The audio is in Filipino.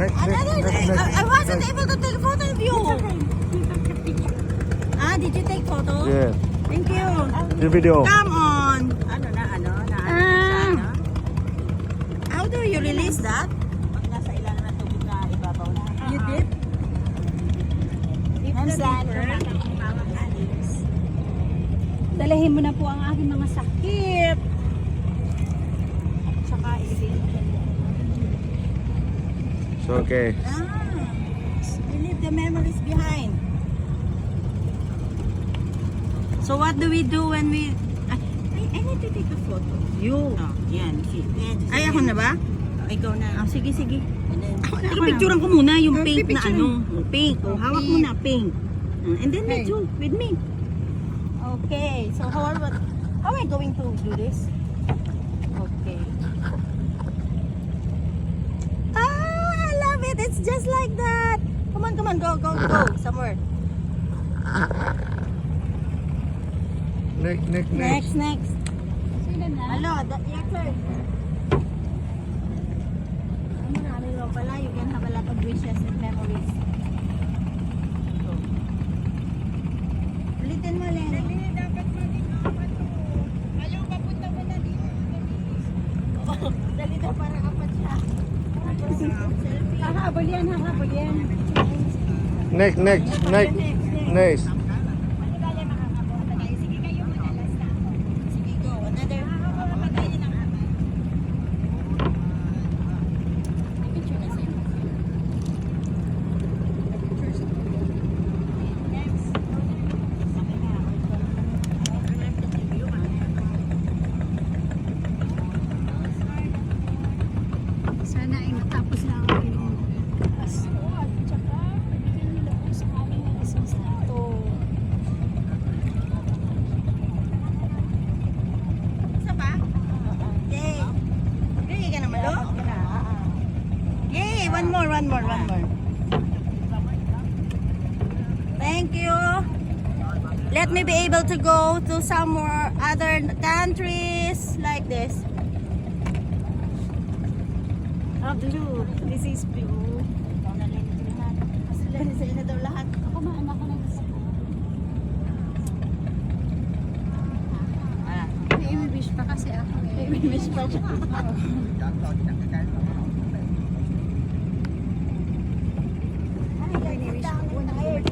I wasn't able to take a photo of you. Ah, did you take photo? Yeah. Thank you. Your video. Come on. How do you release that? Pag nasa ilalim ng tubig na ibabaw na. You did? Minsan, tumawag alis. Dalahin mo na po ang aking mga sakit. Tsaka ililin. So, okay. We leave the memories behind. So what do we do when we... I need to take a photo. You. Oh, yan. Ay, ako na ba? Ikaw na. Ah, sige, sige. And then, Teka, picturean ko muna yung Oh, pink na pipicture ano. Yung pink. Oh, hawak mo na, pink. And then let's do with me. Okay. So how am I going to do this? Okay. Ah, I love it. It's just like that. Come on, go somewhere. Next. Next. Sino na? Hello, your turn. Marami mo pala. You can have a lot of wishes and memories. Ulitin mo, Len. dapat maging apat to. Ayaw, papunta mo na dito. Dali na para apat siya. Selfie. Hahabol yan. Next. Sige, kayo muna. Last na. Sige, go. Another. Patayin ng apat. Picture na sa'yo. Next. Sana ay matapos na ang aming aso at saka bigyan nila po sa aming isang santo. Isa pa? Yay. Okay ka naman, lo? Yay! One more. Thank you. Let me be able to go to some more other countries like this. Oh, blue. This is blue. Ikaw na lang ito lahat. Sa'yo na daw lahat. Ako maanak ko ng isa. May wish pa kasi ako eh. May wish pa siya. Ay,